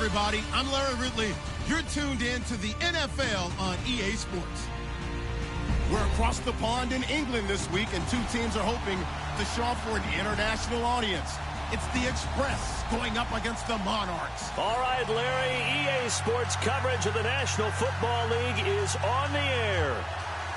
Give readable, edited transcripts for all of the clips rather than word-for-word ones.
everybody. I'm Larry Ridley. You're tuned in to the NFL on EA Sports. We're across the pond in England this week, and two teams are hoping to show off for an international audience. It's the Express going up against the Monarchs. All right, Larry, EA Sports coverage of the National Football League is on the air.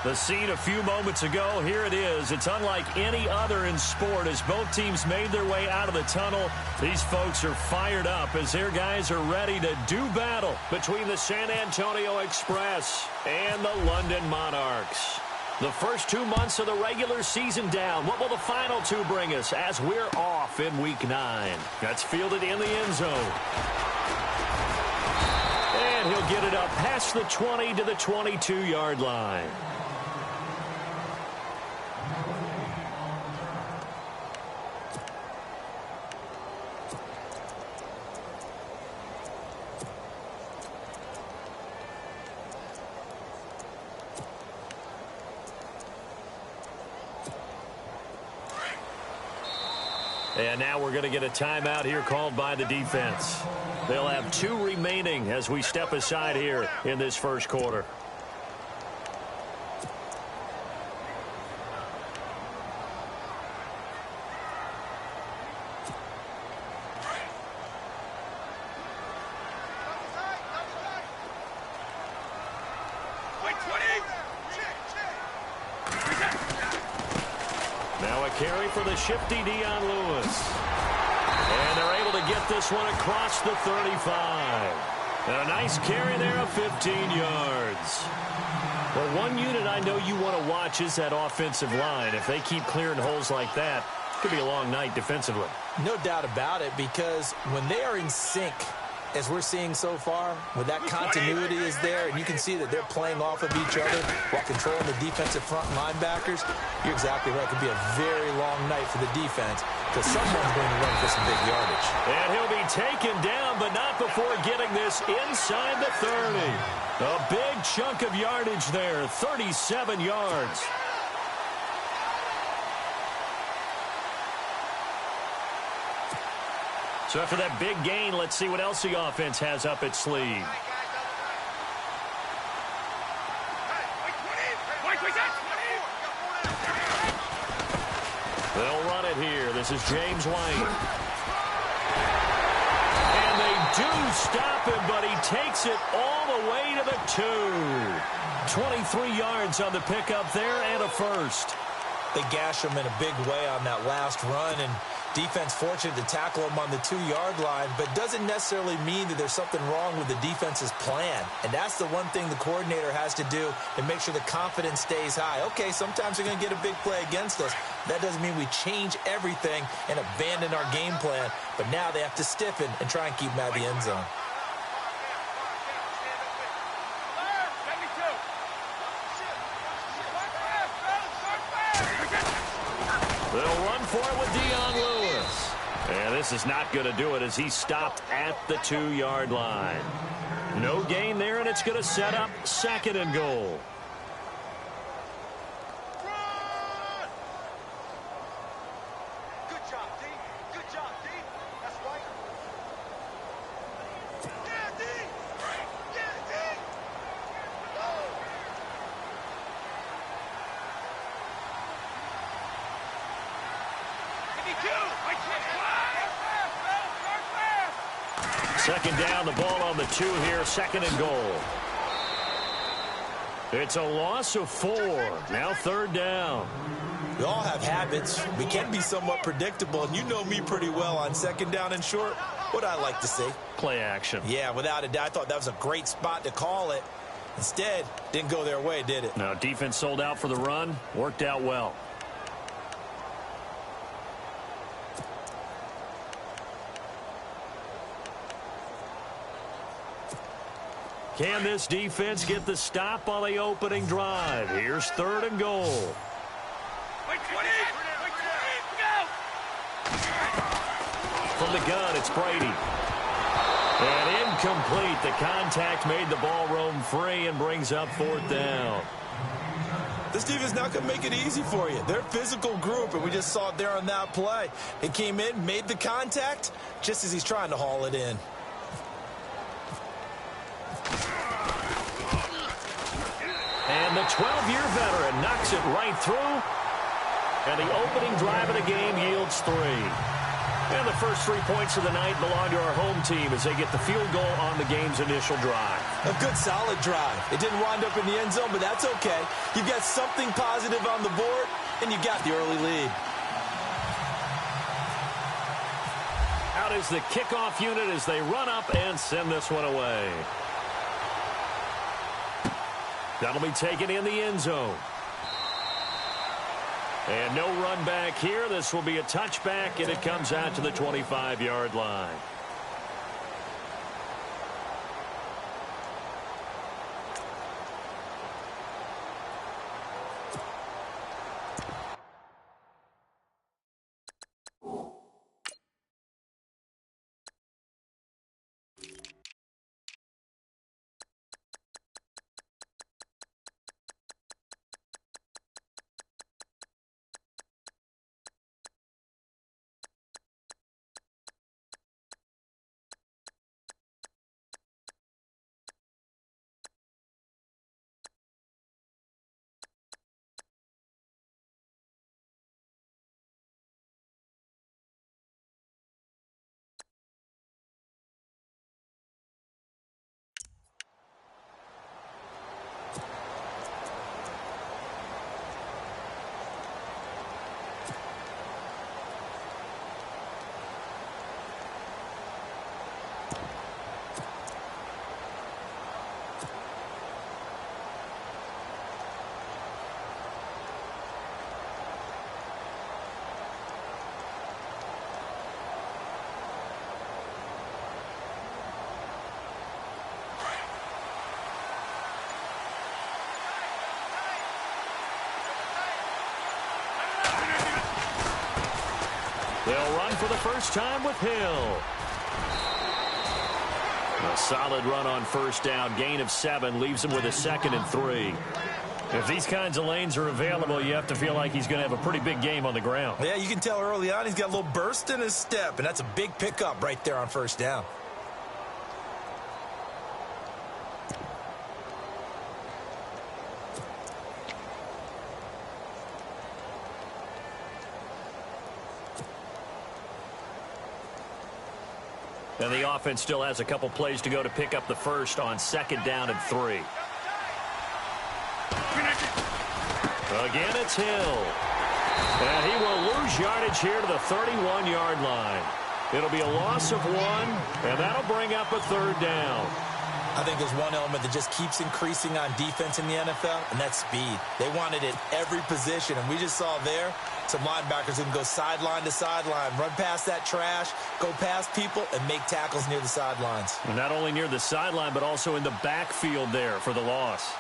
The scene a few moments ago, here it is. It's unlike any other in sport as both teams made their way out of the tunnel. These folks are fired up as their guys are ready to do battle between the San Antonio Express and the London Monarchs. The first 2 months of the regular season down. What will the final two bring us as we're off in Week 9? That's fielded in the end zone. And he'll get it up past the 20 to the 22-yard line. And now we're going to get a timeout here called by the defense. They'll have 2 remaining as we step aside here in this first quarter. Carry for the shifty Dion Lewis. And they're able to get this one across the 35. And a nice carry there of 15 yards. Well, one unit I know you want to watch is that offensive line. If they keep clearing holes like that, it could be a long night defensively. No doubt about it, because when they are in sync, as we're seeing so far, when that continuity is there and you can see that they're playing off of each other while controlling the defensive front linebackers, you're exactly right. It could be a very long night for the defense because someone's going to run for some big yardage. And he'll be taken down, but not before getting this inside the 30. A big chunk of yardage there, 37 yards. So after that big gain, let's see what else the offense has up its sleeve. They'll run it here. This is James White. And they do stop him, but he takes it all the way to the 2. 23 yards on the pickup there and a first. They gash him in a big way on that last run, and defense fortunate to tackle him on the 2-yard line, but doesn't necessarily mean that there's something wrong with the defense's plan. And that's the one thing the coordinator has to do to make sure the confidence stays high. Okay, sometimes they're going to get a big play against us. That doesn't mean we change everything and abandon our game plan, but now they have to stiffen and try and keep him out of the end zone. They'll run for it with Dion Lewis. And this is not going to do it as he stopped at the 2-yard line. No gain there, and it's going to set up 2nd and goal. Good job, D. Good job, D. That's right. Yeah, D. Yeah, D. Second down, the ball on the 2 here, 2nd and goal. It's a loss of 4. Now 3rd down. We all have habits. We can be somewhat predictable, and you know me pretty well on 2nd down and short. What I like to say? Play action. Yeah, without a doubt. I thought that was a great spot to call it. Instead, didn't go their way, did it? No, defense sold out for the run. Worked out well. Can this defense get the stop on the opening drive? Here's 3rd and goal. From the gun, it's Brady. And incomplete. The contact made the ball roam free and brings up 4th down. This defense not going to make it easy for you. They're a physical group, and we just saw it there on that play. It came in, made the contact, just as he's trying to haul it in. And the 12-year veteran knocks it right through. And the opening drive of the game yields 3. And the first 3 points of the night belong to our home team as they get the field goal on the game's initial drive. A good, solid drive. It didn't wind up in the end zone, but that's okay. You've got something positive on the board, and you got the early lead. Out is the kickoff unit as they run up and send this one away. That'll be taken in the end zone. And no run back here. This will be a touchback, and it comes out to the 25-yard line. They'll run for the first time with Hill. A solid run on first down. Gain of 7 leaves him with a 2nd and 3. If these kinds of lanes are available, you have to feel like he's going to have a pretty big game on the ground. Yeah, you can tell early on he's got a little burst in his step, and that's a big pickup right there on first down. And the offense still has a couple plays to go to pick up the first on 2nd down and 3. Again, it's Hill. And he will lose yardage here to the 31-yard line. It'll be a loss of 1, and that'll bring up a 3rd down. I think there's one element that just keeps increasing on defense in the NFL, and that's speed. They want it at every position, and we just saw there some linebackers who can go sideline to sideline, run past that trash, go past people, and make tackles near the sidelines. And not only near the sideline, but also in the backfield there for the loss.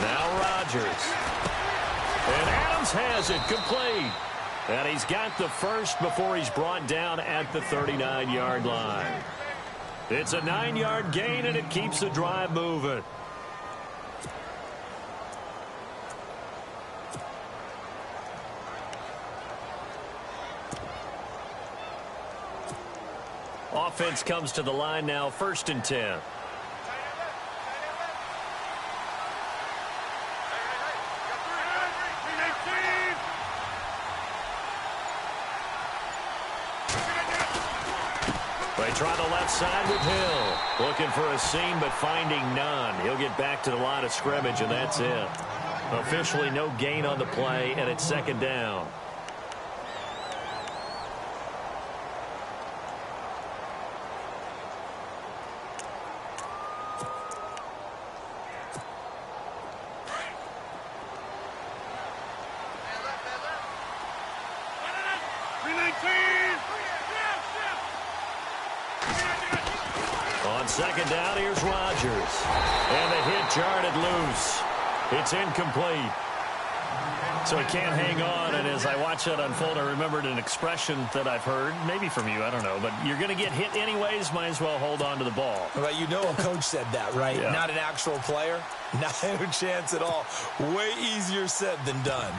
Now Rodgers. And Adams has it complete. And he's got the first before he's brought down at the 39-yard line. It's a 9-yard gain, and it keeps the drive moving. Offense comes to the line now, 1st and 10. They try the left side with Hill. Looking for a seam, but finding none. He'll get back to the line of scrimmage, and that's it. Officially no gain on the play, and it's 2nd down. On 2nd down, here's Rodgers. And the hit jarred loose. It's incomplete. So he can't hang on, and as I watch that unfold, I remembered an expression that I've heard, maybe from you, I don't know, but you're going to get hit anyways, might as well hold on to the ball. Well, you know a coach said that, right? Yeah. Not an actual player. Not a chance at all. Way easier said than done.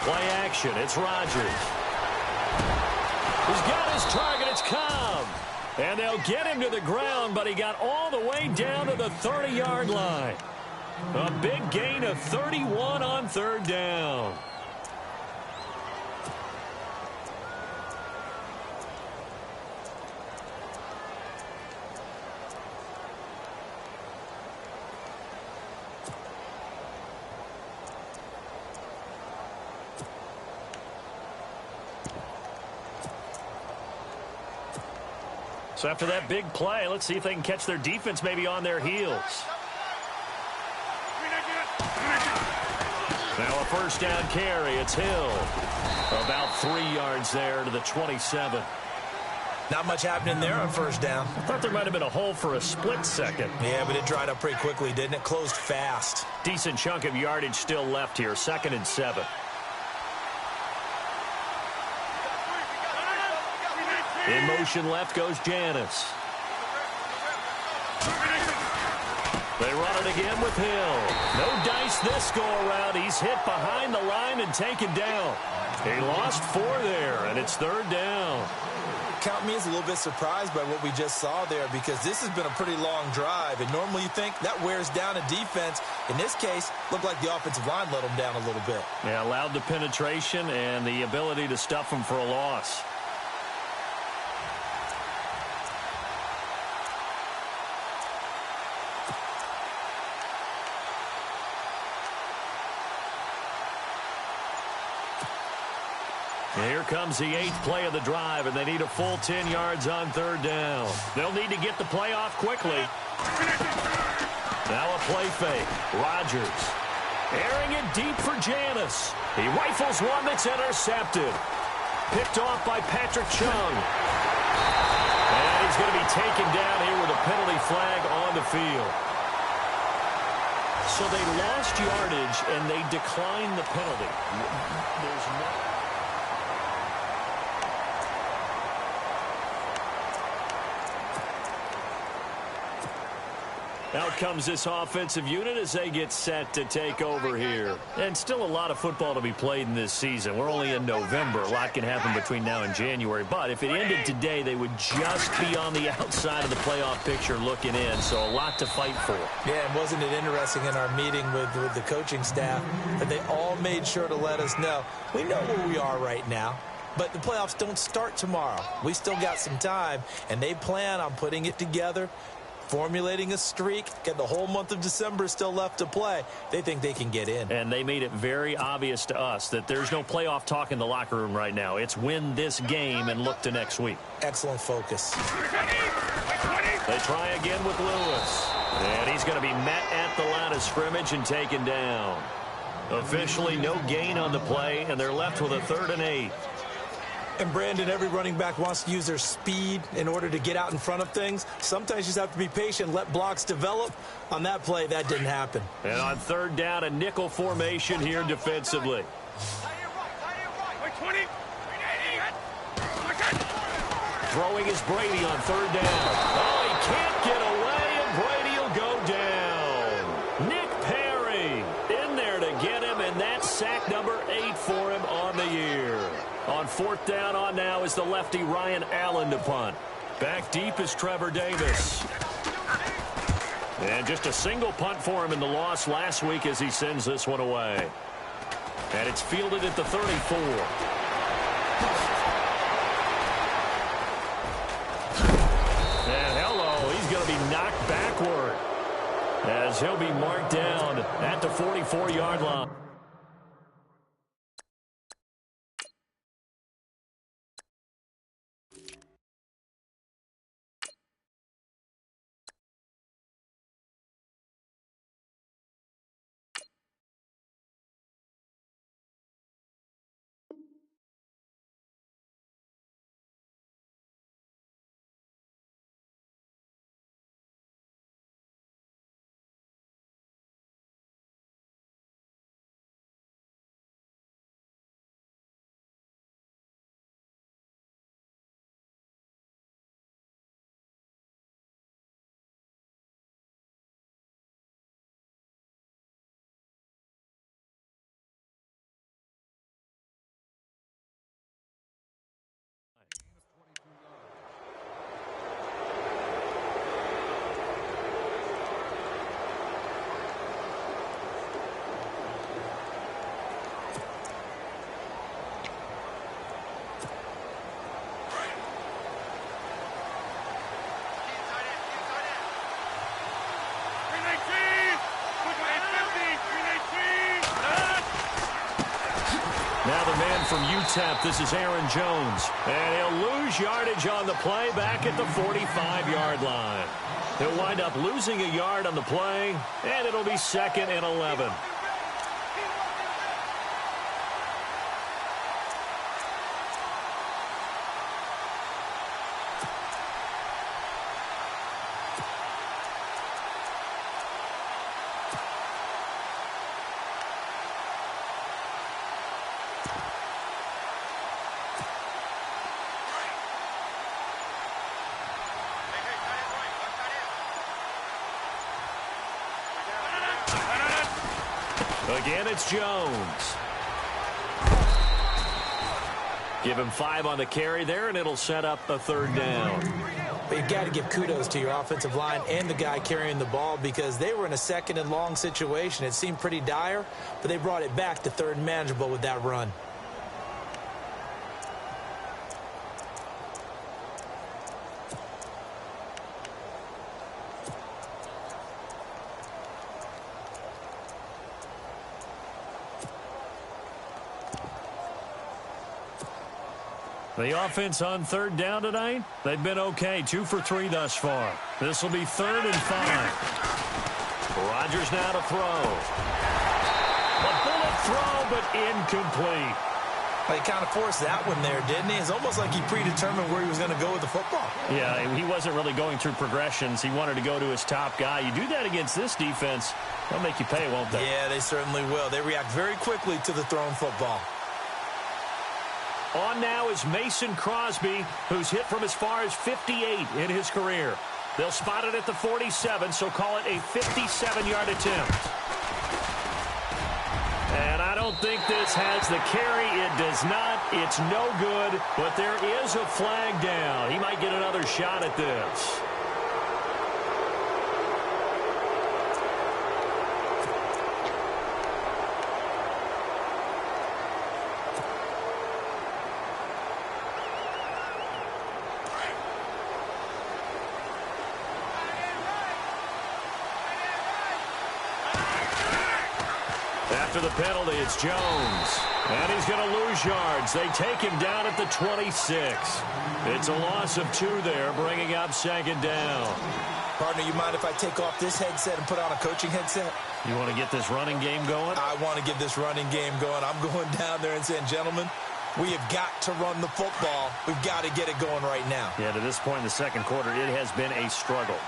Play action. It's Rodgers. He's got his target. It's Cobb. And they'll get him to the ground, but he got all the way down to the 30-yard line. A big gain of 31 on third down. So after that big play, let's see if they can catch their defense maybe on their heels. Now a first down carry. It's Hill. About 3 yards there to the 27. Not much happening there on first down. I thought there might have been a hole for a split second. Yeah, but it dried up pretty quickly, didn't it? Closed fast. Decent chunk of yardage still left here. 2nd and 7. In motion left goes Janis. They run it again with Hill. No dice this go-around. He's hit behind the line and taken down. He lost 4 there, and it's 3rd down. Count me as a little bit surprised by what we just saw there, because this has been a pretty long drive, and normally you think that wears down a defense. In this case, looked like the offensive line let them down a little bit. Yeah, allowed the penetration and the ability to stuff them for a loss. Here comes the 8th play of the drive, and they need a full 10 yards on 3rd down. They'll need to get the play off quickly. Now a play fake. Rodgers airing it deep for Janis. He rifles one that's intercepted. Picked off by Patrick Chung. And he's going to be taken down here with a penalty flag on the field. So they lost yardage, and they declined the penalty. There's no... Out comes this offensive unit as they get set to take over here. And still a lot of football to be played in this season. We're only in November. A lot can happen between now and January. But if it ended today, they would just be on the outside of the playoff picture looking in. So a lot to fight for. Yeah, and wasn't it interesting in our meeting with the coaching staff that they all made sure to let us know, we know where we are right now. But the playoffs don't start tomorrow. We still got some time, and they plan on putting it together, formulating a streak, get the whole month of December still left to play. They think they can get in. And they made it very obvious to us that there's no playoff talk in the locker room right now. It's win this game and look to next week. Excellent focus. They try again with Lewis. And he's going to be met at the line of scrimmage and taken down. Officially no gain on the play, and they're left with a 3rd and 8. And, Brandon, every running back wants to use their speed in order to get out in front of things. Sometimes you just have to be patient, let blocks develop. On that play, that didn't happen. And on 3rd down, a nickel formation here defensively. Throwing is Brady on 3rd down. Oh, he can't get away, and Brady will go down. Nick Perry in there to get him, and that's sack number 8 for him on the year. On 4th down on now is the lefty Ryan Allen to punt. Back deep is Trevor Davis. And just a single punt for him in the loss last week as he sends this one away. And it's fielded at the 34. And hello, he's going to be knocked backward as he'll be marked down at the 44-yard line. from UTEP, this is Aaron Jones. And he'll lose yardage on the play back at the 45-yard line. He'll wind up losing a yard on the play, and it'll be 2nd and 11. Again, it's Jones. Give him 5 on the carry there, and it'll set up a 3rd down. But you've got to give kudos to your offensive line and the guy carrying the ball because they were in a 2nd and long situation. It seemed pretty dire, but they brought it back to 3rd and manageable with that run. The offense on 3rd down tonight, they've been okay. 2 for 3 thus far. This will be 3rd and 5. Rodgers now to throw. A bullet throw, but incomplete. Well, he kind of forced that one there, didn't he? It's almost like he predetermined where he was going to go with the football. Yeah, he wasn't really going through progressions. He wanted to go to his top guy. You do that against this defense, they'll make you pay, won't they? Yeah, they certainly will. They react very quickly to the thrown football. On now is Mason Crosby, who's hit from as far as 58 in his career. They'll spot it at the 47, so call it a 57-yard attempt. And I don't think this has the carry. It does not. It's no good, but there is a flag down. He might get another shot at this. After the penalty, it's Jones. And he's going to lose yards. They take him down at the 26. It's a loss of 2 there, bringing up 2nd down. Partner, you mind if I take off this headset and put on a coaching headset? You want to get this running game going? I want to get this running game going. I'm going down there and saying, gentlemen, we have got to run the football. We've got to get it going right now. Yeah, to this point in the 2nd quarter, it has been a struggle.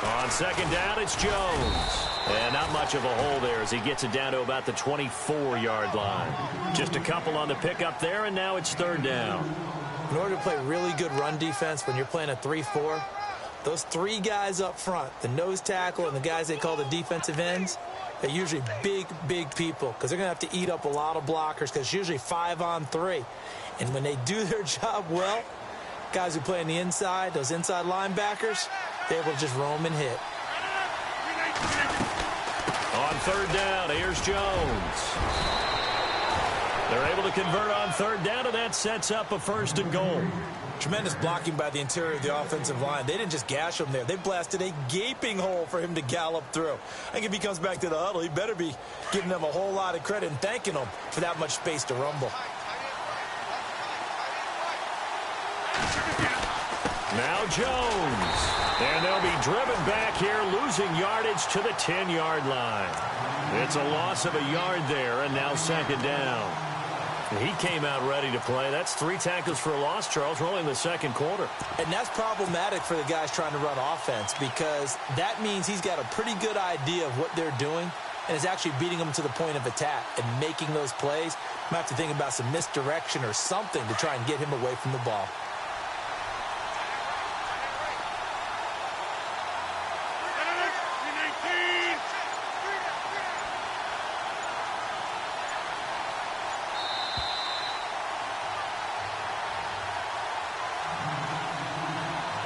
On 2nd down, it's Jones. And not much of a hole there as he gets it down to about the 24-yard line. Just a couple on the pickup there, and now it's 3rd down. In order to play really good run defense when you're playing a 3-4, those 3 guys up front, the nose tackle and the guys they call the defensive ends, they're usually big, big people because they're going to have to eat up a lot of blockers because it's usually 5 on 3. And when they do their job well, guys who play on the inside, those inside linebackers, they're able to just roam and hit. On 3rd down, here's Jones. They're able to convert on 3rd down, and that sets up a 1st and goal. Tremendous blocking by the interior of the offensive line. They didn't just gash him there. They blasted a gaping hole for him to gallop through. I think if he comes back to the huddle, he better be giving them a whole lot of credit and thanking them for that much space to rumble. Now Jones. And they'll be driven back here, losing yardage to the 10-yard line. It's a loss of a yard there, and now 2nd down. He came out ready to play. That's 3 tackles for a loss, Charles. We're only in the 2nd quarter. And that's problematic for the guys trying to run offense because that means he's got a pretty good idea of what they're doing and is actually beating them to the point of attack and making those plays. Might have to think about some misdirection or something to try and get him away from the ball.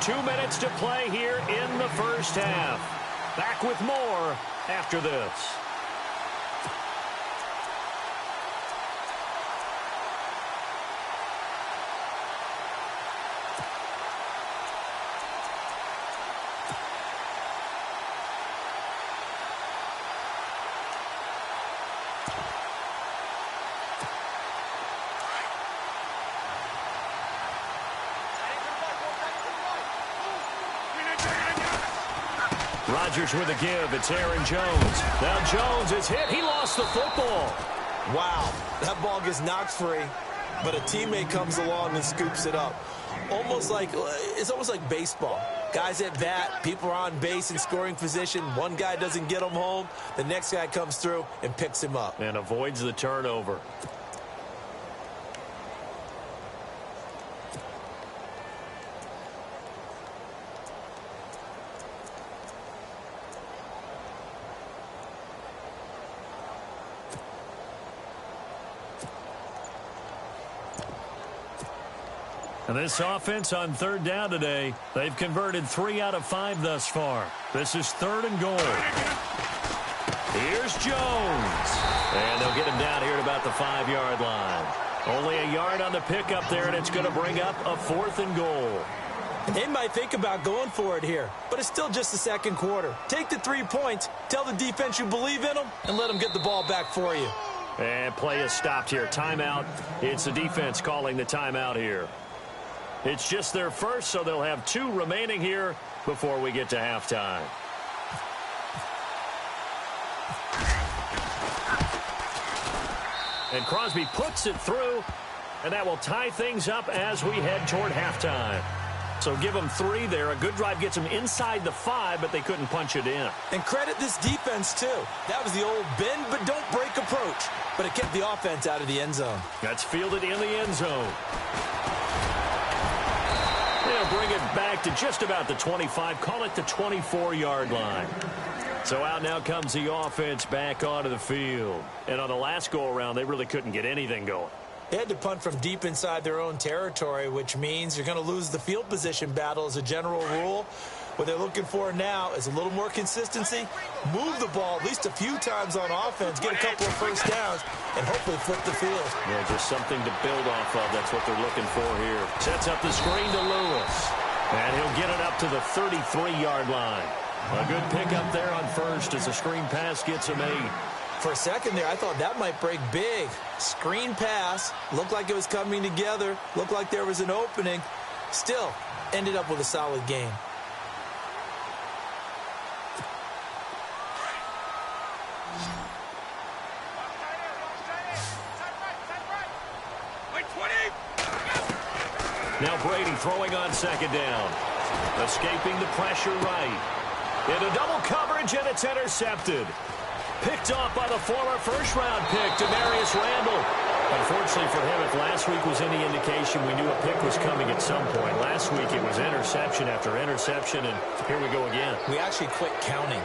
Two minutes to play here in the 1st half. Back with more after this. Rodgers with a give. It's Aaron Jones. Now Jones is hit. He lost the football. Wow, that ball gets knocked free, but a teammate comes along and scoops it up. It's almost like baseball. Guys at bat, people are on base in scoring position. One guy doesn't get him home. The next guy comes through and picks him up. And avoids the turnover. And this offense on third down today, they've converted 3 out of 5 thus far. This is 3rd and goal. Here's Jones. And they'll get him down here at about the 5-yard line. Only a yard on the pickup there, and it's going to bring up a 4th and goal. They might think about going for it here, but it's still just the second quarter. Take the 3 points, tell the defense you believe in them, and let them get the ball back for you. And play is stopped here. Timeout. It's the defense calling the timeout here. It's just their first, so they'll have 2 remaining here before we get to halftime. And Crosby puts it through, and that will tie things up as we head toward halftime. So give them 3 there. A good drive gets them inside the 5, but they couldn't punch it in. And credit this defense, too. That was the old bend but don't break approach, but it kept the offense out of the end zone. That's fielded in the end zone. They'll bring it back to just about the 25, call it the 24-yard line. So out now comes the offense back onto the field. And on the last go-around, they really couldn't get anything going. They had to punt from deep inside their own territory, which means you're going to lose the field position battle as a general rule. What they're looking for now is a little more consistency, move the ball at least a few times on offense, get a couple of first downs, and hopefully flip the field. Yeah, just something to build off of. That's what they're looking for here. Sets up the screen to Lewis. And he'll get it up to the 33-yard line. A good pickup there on first as the screen pass gets him 8. For a second there, I thought that might break big. Screen pass, looked like it was coming together, looked like there was an opening. Still, ended up with a solid game. Now Brady throwing on second down. Escaping the pressure right. Into double coverage, and it's intercepted. Picked off by the former first-round pick, Demarius Randall. Unfortunately for him, if last week was any indication, we knew a pick was coming at some point. Last week it was interception after interception, and here we go again. We actually quit counting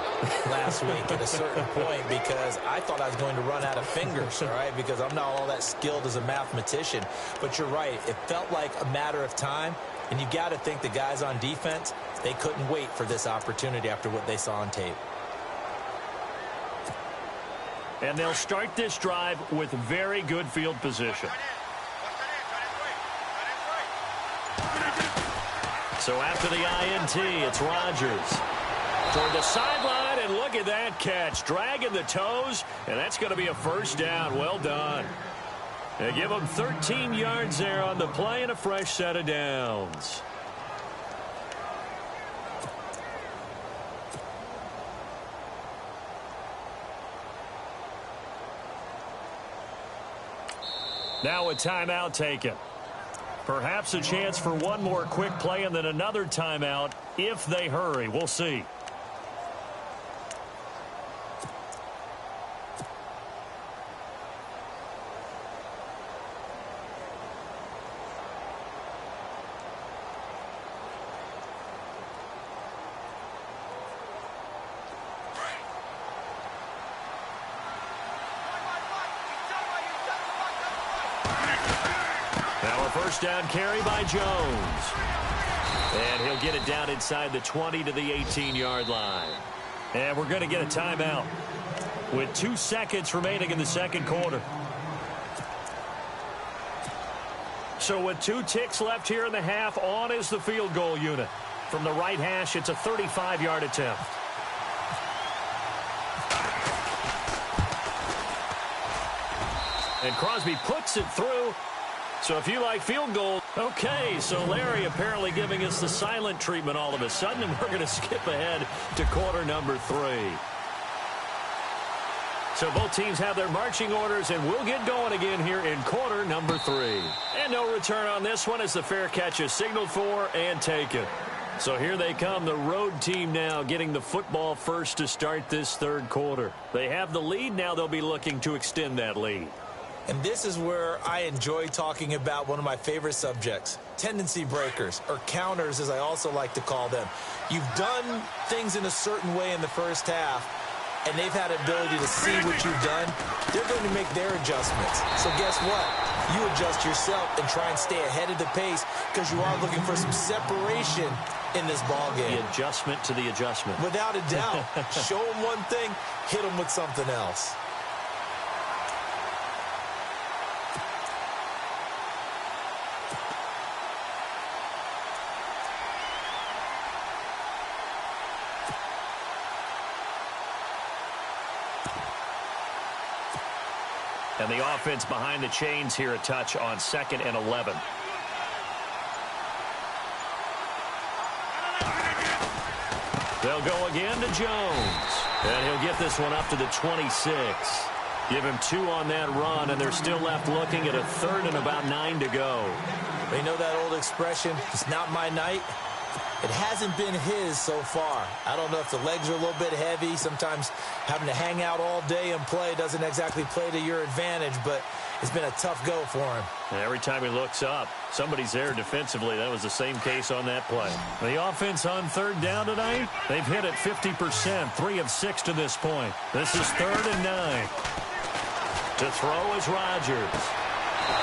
last week at a certain point because I thought I was going to run out of fingers, all right, because I'm not all that skilled as a mathematician. But you're right. It felt like a matter of time, and you got to think the guys on defense, they couldn't wait for this opportunity after what they saw on tape. And they'll start this drive with very good field position. So after the INT, it's Rodgers. Toward the sideline, and look at that catch. Dragging the toes, and that's going to be a first down. Well done. They give them 13 yards there on the play and a fresh set of downs. Now a timeout taken. Perhaps a chance for one more quick play and then another timeout if they hurry. We'll see. First down carry by Jones. And he'll get it down inside the 20 to the 18-yard line. And we're going to get a timeout with 2 seconds remaining in the second quarter. So with 2 ticks left here in the half, on is the field goal unit. From the right hash, it's a 35-yard attempt. And Crosby puts it through. So if you like field goal, Okay, so Larry apparently giving us the silent treatment all of a sudden, and we're going to skip ahead to quarter number 3. So both teams have their marching orders, and we'll get going again here in quarter number 3. And no return on this one as the fair catch is signaled for and taken. So here they come, the road team now getting the football first to start this third quarter. They have the lead. Now they'll be looking to extend that lead. And this is where I enjoy talking about one of my favorite subjects, tendency breakers, or counters as I also like to call them. You've done things in a certain way in the first half, and they've had the ability to see what you've done. They're going to make their adjustments. So guess what? You adjust yourself and try and stay ahead of the pace because you are looking for some separation in this ball game. The adjustment to the adjustment. Without a doubt. Show them one thing, hit them with something else. And the offense behind the chains here a touch on 2nd and 11. They'll go again to Jones. And he'll get this one up to the 26. Give him 2 on that run, and they're still left looking at a 3rd and about 9 to go. They know that old expression, it's not my night. It hasn't been his so far. I don't know if the legs are a little bit heavy. Sometimes having to hang out all day and play doesn't exactly play to your advantage, but it's been a tough go for him. And every time he looks up, somebody's there defensively. That was the same case on that play. The offense on 3rd down tonight, they've hit it 50%, 3 of 6 to this point. This is 3rd and 9. To throw is Rodgers.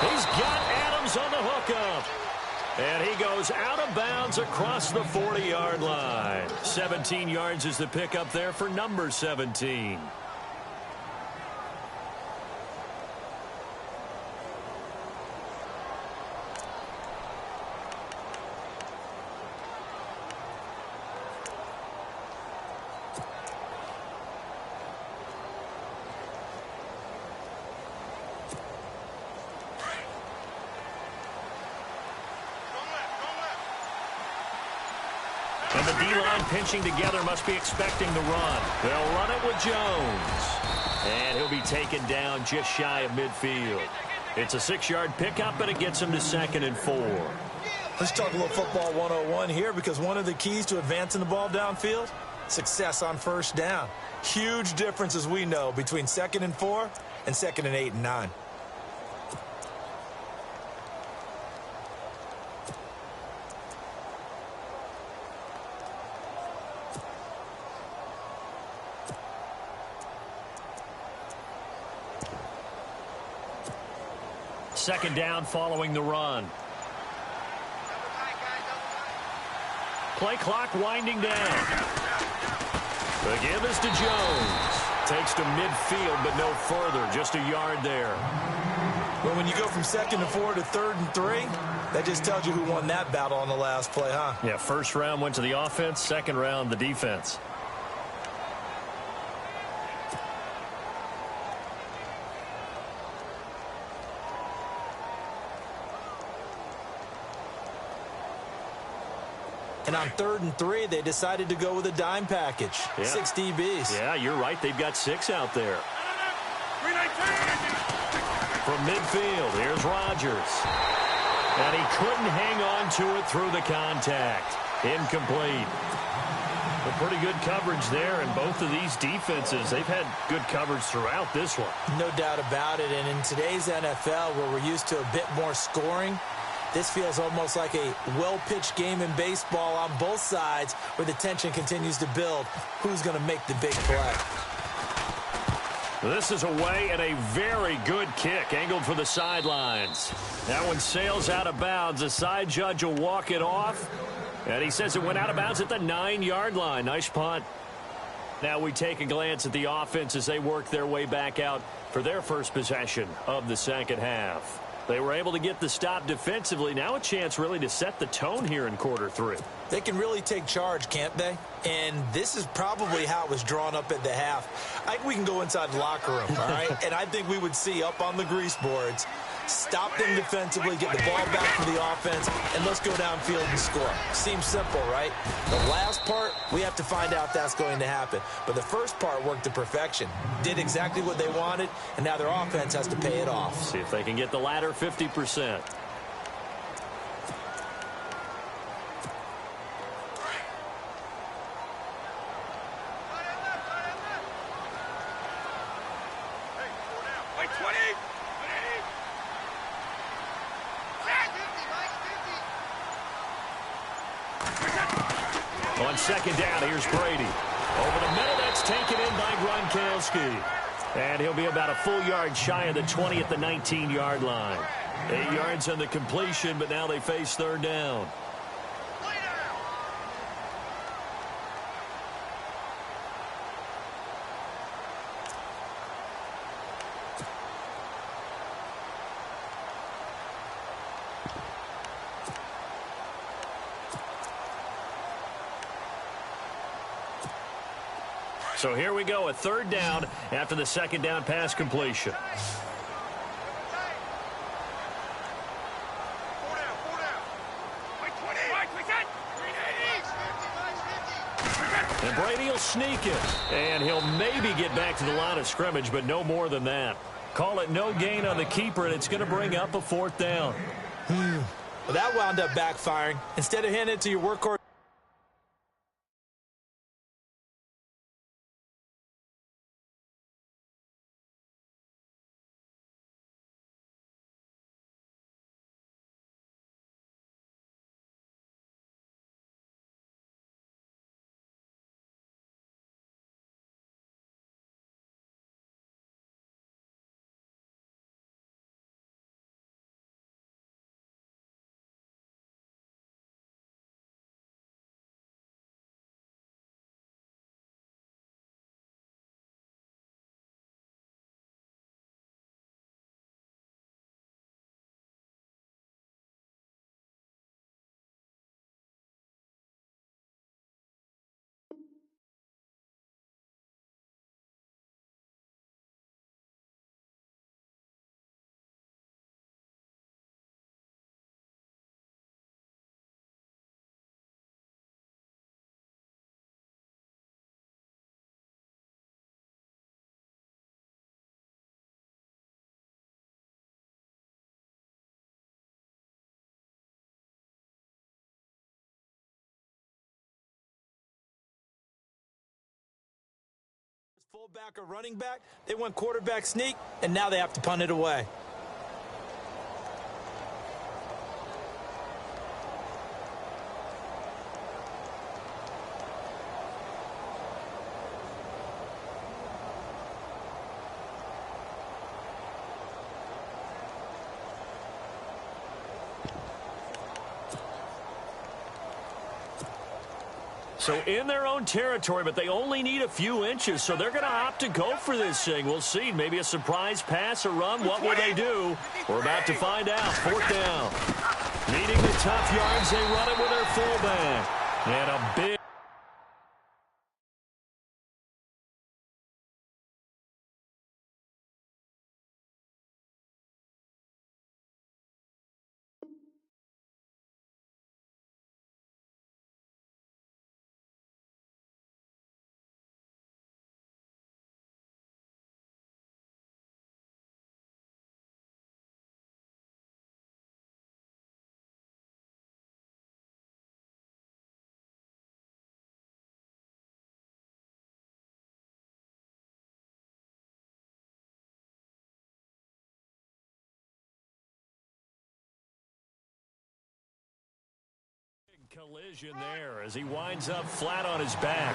He's got Adams on the hookup. And he goes out of bounds across the 40-yard line. 17 yards is the pickup there for number 17. And the D-line pinching together must be expecting the run. They'll run it with Jones. And he'll be taken down just shy of midfield. It's a 6-yard pickup, but it gets him to 2nd and 4. Let's talk a little football 101 here, because one of the keys to advancing the ball downfield, success on 1st down. Huge difference, as we know, between 2nd and 4 and 2nd and 8 and 9. Second down following the run. Play clock winding down. The give is to Jones. Takes to midfield, but no further. Just a yard there. Well, when you go from 2nd and 4 to 3rd and 3, that just tells you who won that battle on the last play, huh? Yeah, 1st round went to the offense. 2nd round, the defense. And on 3rd and 3, they decided to go with a dime package. Yeah. 6 DBs. Yeah, you're right. They've got 6 out there. From midfield, here's Rodgers. And he couldn't hang on to it through the contact. Incomplete. But pretty good coverage there, and both of these defenses, they've had good coverage throughout this one. No doubt about it. And in today's NFL, where we're used to a bit more scoring, this feels almost like a well-pitched game in baseball on both sides where the tension continues to build. Who's going to make the big play? This is away and a very good kick angled for the sidelines. That one sails out of bounds. The side judge will walk it off. And he says it went out of bounds at the 9-yard line. Nice punt. Now we take a glance at the offense as they work their way back out for their first possession of the second half. They were able to get the stop defensively. Now a chance really to set the tone here in quarter 3. They can really take charge, can't they? And this is probably how it was drawn up at the half. I think we can go inside the locker room, all right? And I think we would see up on the grease boards, Stop them defensively, get the ball back for the offense, and let's go downfield and score. Seems simple, right? The last part, we have to find out if that's going to happen. But the first part worked to perfection. Did exactly what they wanted, and now their offense has to pay it off. See if they can get the latter 50%. On second down, here's Brady. Over the middle, that's taken in by Gronkowski. And he'll be about a full yard shy of the 20 at the 19-yard line. 8 yards on the completion, but now they face third down. So here we go, a third down after the second down pass completion. And Brady will sneak it. And he'll maybe get back to the line of scrimmage, but no more than that. Call it no gain on the keeper, and it's going to bring up a fourth down. Well, that wound up backfiring. Instead of handing it to your workhorse, fullback or running back, they went quarterback sneak, and now they have to punt it away. So in their own territory, but they only need a few inches, so they're going to opt to go for this thing. We'll see. Maybe a surprise pass or run. What will they do? We're about to find out. Fourth down. Needing the tough yards, they run it with their fullback. And a big... collision there as he winds up flat on his back.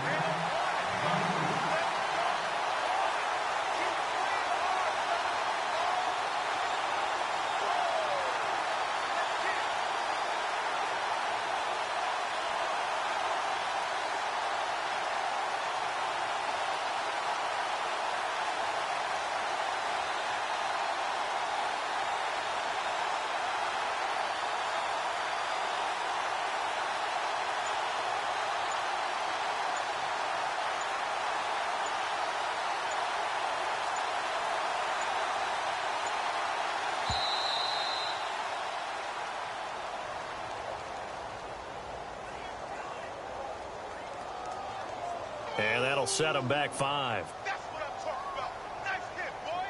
And that'll set them back 5. That's what I'm talking about. Nice hit, boy.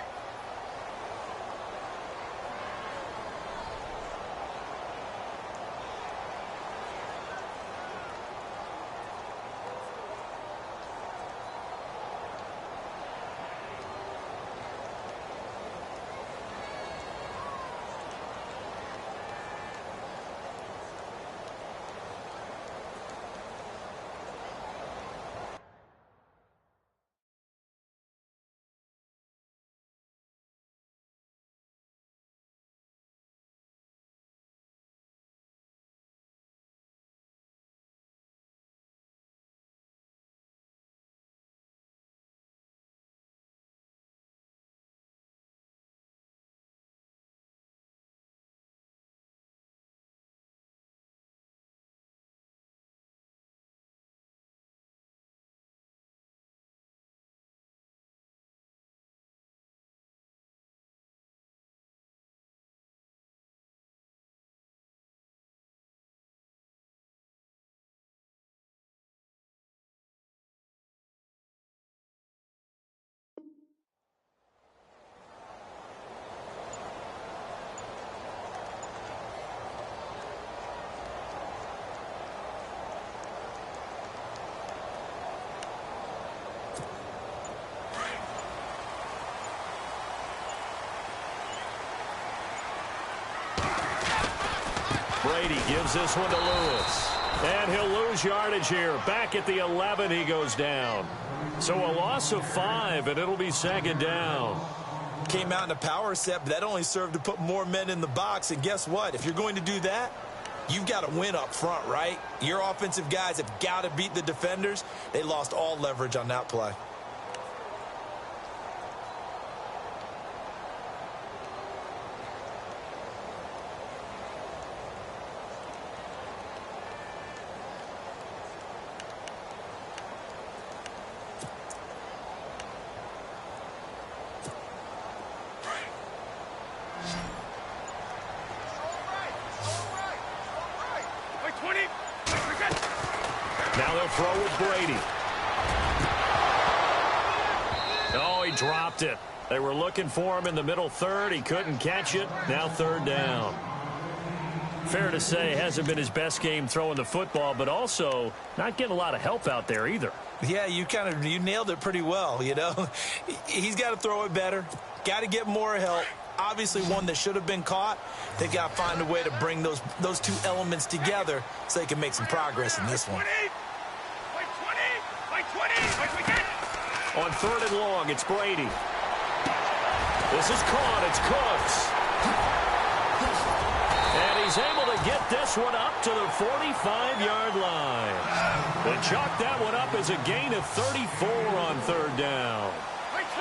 Brady gives this one to Lewis. And he'll lose yardage here. Back at the 11, he goes down. So a loss of 5, and it'll be second down. Came out in a power set, but that only served to put more men in the box. And guess what? If you're going to do that, you've got to win up front, right? Your offensive guys have got to beat the defenders. They lost all leverage on that play. Now they'll throw with Brady. Oh, he dropped it. They were looking for him in the middle third. He couldn't catch it. Now third down. Fair to say, hasn't been his best game throwing the football, but also not getting a lot of help out there either. Yeah, you nailed it pretty well, you know. He's got to throw it better. Got to get more help. Obviously one that should have been caught. They've got to find a way to bring those two elements together so they can make some progress in this one. On third and long, it's Brady. This is caught. It's Cooks. And he's able to get this one up to the 45-yard line. They chalk that one up as a gain of 34 on third down.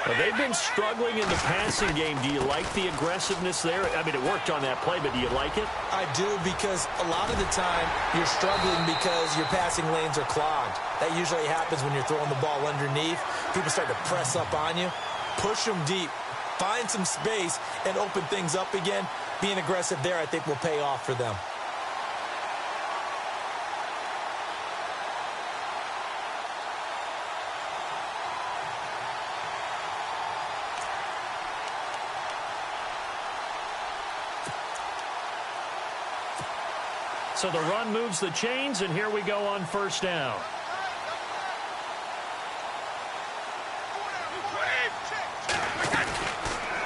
Well, they've been struggling in the passing game. Do you like the aggressiveness there? I mean, it worked on that play, but do you like it? I do, because a lot of the time you're struggling because your passing lanes are clogged. That usually happens when you're throwing the ball underneath. People start to press up on you. Push them deep. Find some space and open things up again. Being aggressive there, I think, will pay off for them. So the run moves the chains, and here we go on first down.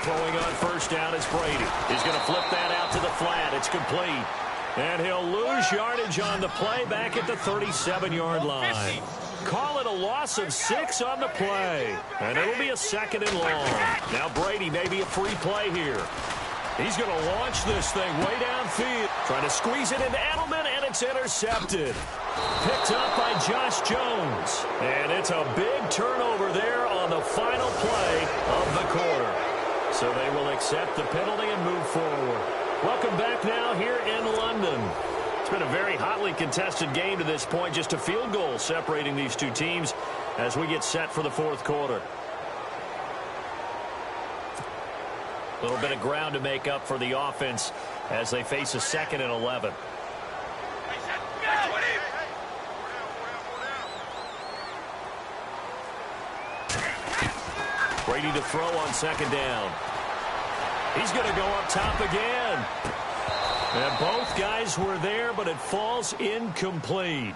Throwing on first down is Brady. He's going to flip that out to the flat. It's complete. And he'll lose yardage on the play back at the 37-yard line. Call it a loss of 6 on the play. And it'll be a second and long. Now Brady may be a free play here. He's going to launch this thing way downfield. Trying to squeeze it into Edelman, and it's intercepted. Picked up by Josh Jones. And it's a big turnover there on the final play of the quarter. So they will accept the penalty and move forward. Welcome back now here in London. It's been a very hotly contested game to this point. Just a field goal separating these two teams as we get set for the fourth quarter. A little bit of ground to make up for the offense as they face a second and 11. Brady to throw on second down. He's going to go up top again. And both guys were there, but it falls incomplete.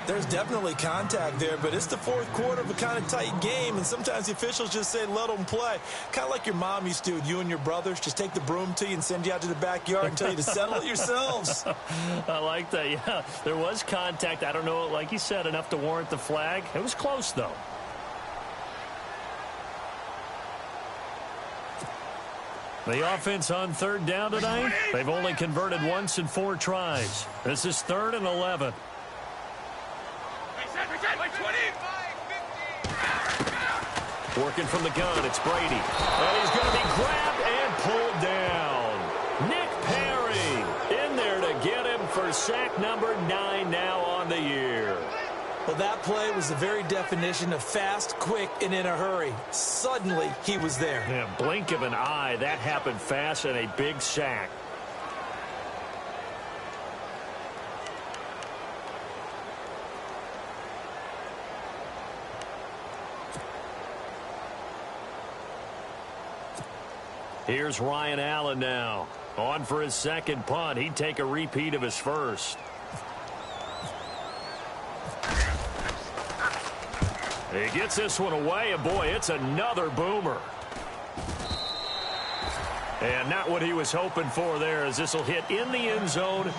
There's definitely contact there, but it's the fourth quarter of a kind of tight game, and sometimes the officials just say, let them play. Kind of like your mom used to do with you and your brothers. Just take the broom to you and send you out to the backyard and tell you to settle it yourselves. I like that, yeah. There was contact. I don't know, like you said, enough to warrant the flag. It was close, though. The offense on third down tonight, they've only converted once in 4 tries. This is 3rd and 11. Working from the gun, it's Brady. And he's going to be grabbed and pulled down. Nick Perry in there to get him for sack number 9 now on the year. Well, that play was the very definition of fast, quick, and in a hurry. Suddenly, he was there. Yeah, blink of an eye. That happened fast and a big sack. Here's Ryan Allen now. On for his second punt. He'd take a repeat of his first. He gets this one away, and boy, it's another boomer. And not what he was hoping for there, as this will hit in the end zone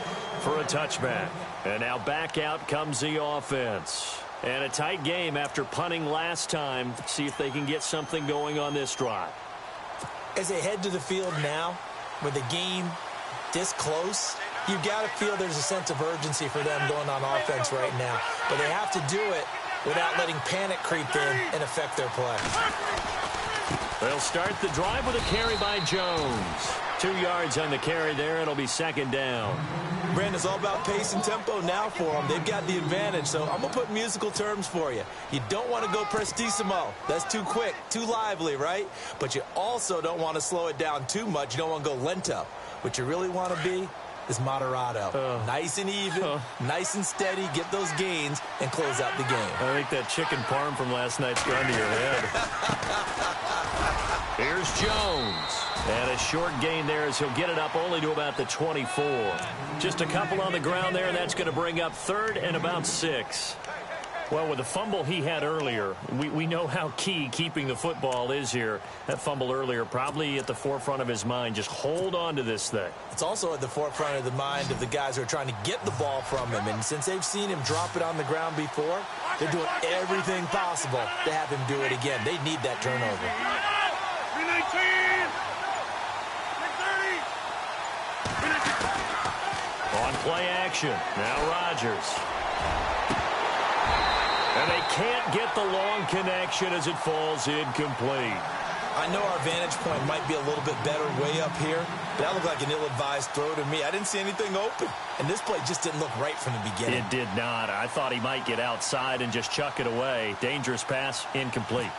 for a touchback. And now back out comes the offense. And a tight game after punting last time. See if they can get something going on this drive. As they head to the field now, with the game this close, you've got to feel there's a sense of urgency for them going on offense right now. But they have to do it without letting panic creep in and affect their play. They'll start the drive with a carry by Jones. 2 yards on the carry there. It'll be second down. Brandon, it's all about pace and tempo now for them. They've got the advantage, so I'm going to put musical terms for you. You don't want to go prestissimo. That's too quick, too lively, right? But you also don't want to slow it down too much. You don't want to go lento. What you really want to be is moderato. Nice and even, nice and steady, get those gains, and close out the game. I think that chicken parm from last night's gone to your head. Here's Jones. And a short gain there as he'll get it up only to about the 24. Just a couple on the ground there, and that's going to bring up 3rd and about 6. Well, with the fumble he had earlier, we know how key keeping the football is here. That fumble earlier probably at the forefront of his mind. Just hold on to this thing. It's also at the forefront of the mind of the guys who are trying to get the ball from him. And since they've seen him drop it on the ground before, they're doing everything possible to have him do it again. They need that turnover. 319! On play action, now Rodgers. And they can't get the long connection as it falls incomplete. I know our vantage point might be a little bit better way up here, but that looked like an ill-advised throw to me. I didn't see anything open, and this play just didn't look right from the beginning. It did not. I thought he might get outside and just chuck it away. Dangerous pass, incomplete.